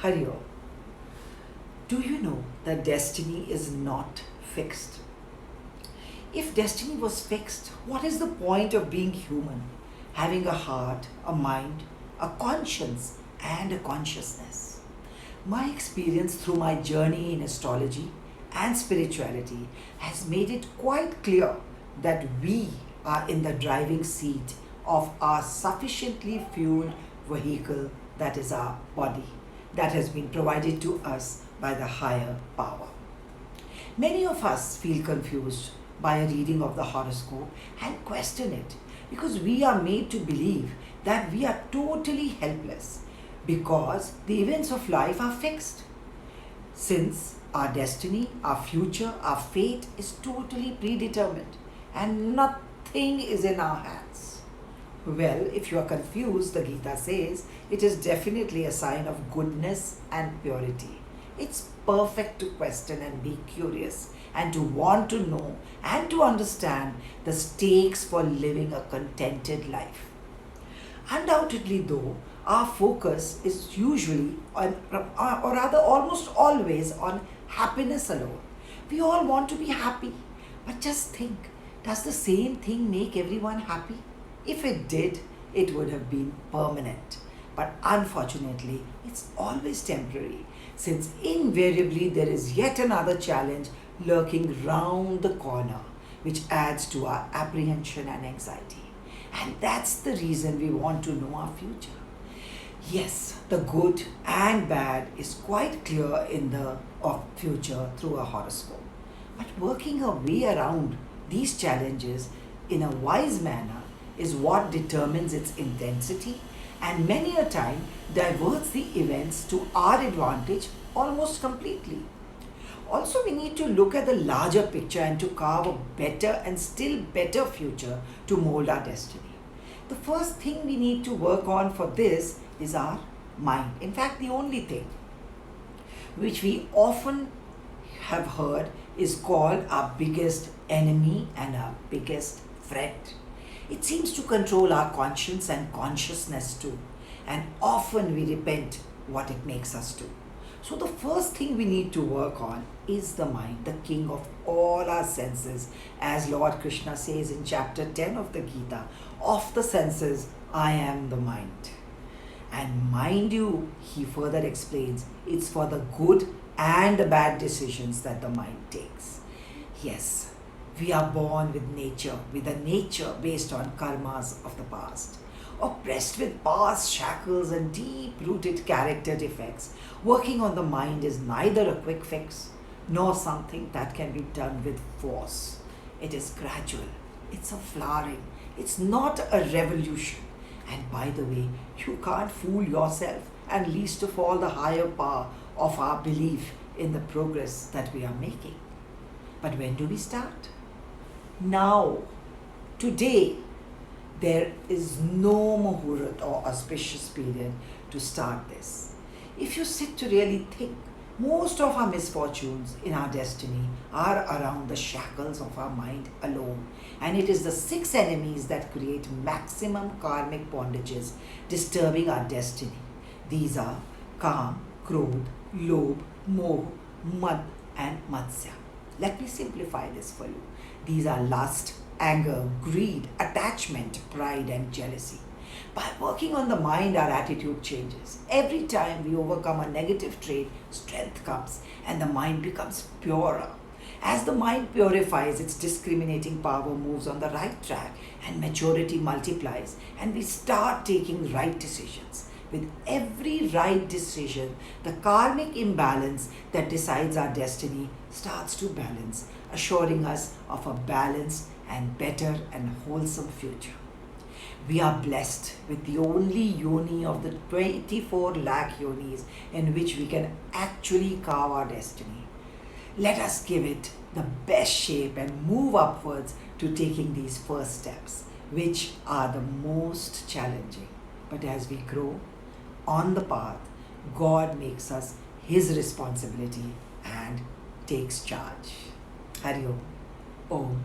Hari Om. Do you know that destiny is not fixed? If destiny was fixed, what is the point of being human? Having a heart, a mind, a conscience, and a consciousness. My experience through my journey in astrology and spirituality has made it quite clear that we are in the driving seat of our sufficiently fueled vehicle, that is our body, that has been provided to us by the higher power. Many of us feel confused by a reading of the horoscope and question it because we are made to believe that we are totally helpless because the events of life are fixed. Since our destiny, our future, our fate is totally predetermined and nothing is in our hands. Well, if you are confused, the Gita says it is definitely a sign of goodness and purity. It's perfect to question and be curious and to want to know and to understand the stakes for living a contented life. Undoubtedly, though, our focus is usually on, or rather almost always on happiness alone. We all want to be happy, but just think, does the same thing make everyone happy? If it did, it would have been permanent. But unfortunately, it's always temporary, since invariably there is yet another challenge lurking round the corner, which adds to our apprehension and anxiety. And that's the reason we want to know our future. Yes, the good and bad is quite clear in the future through a horoscope. But working our way around these challenges in a wise manner is what determines its intensity and many a time diverts the events to our advantage almost completely. Also, we need to look at the larger picture and to carve a better and still better future to mold our destiny. The first thing we need to work on for this is our mind. In fact, the only thing which we often have heard is called our biggest enemy and our biggest friend. It seems to control our conscience and consciousness too, and often we repent what it makes us do. So, the first thing we need to work on is the mind, the king of all our senses, as Lord Krishna says in chapter 10 of the Gita, of the senses, I am the mind. And mind you, he further explains, it's for the good and the bad decisions that the mind takes. Yes, we are born with nature, with a nature based on karmas of the past. Oppressed with past shackles and deep-rooted character defects, working on the mind is neither a quick fix nor something that can be done with force. It is gradual, it's a flowering, it's not a revolution. And by the way, you can't fool yourself and least of all the higher power of our belief in the progress that we are making. But when do we start? Now, today, there is no muhurat or auspicious period to start this. If you sit to really think, most of our misfortunes in our destiny are around the shackles of our mind alone. And it is the six enemies that create maximum karmic bondages disturbing our destiny. These are Kam, Krodh, Lobh, Moh, Mad and Matsya. Let me simplify this for you. These are lust, anger, greed, attachment, pride and jealousy. By working on the mind, our attitude changes. Every time we overcome a negative trait, strength comes and the mind becomes purer. As the mind purifies, its discriminating power moves on the right track and maturity multiplies and we start taking right decisions. With every right decision, the karmic imbalance that decides our destiny starts to balance, assuring us of a balanced and better and wholesome future. We are blessed with the only yoni of the 24 lakh yonis in which we can actually carve our destiny. Let us give it the best shape and move upwards to taking these first steps, which are the most challenging. But as we grow on the path, God makes us His responsibility and takes charge. Hari Om. Om.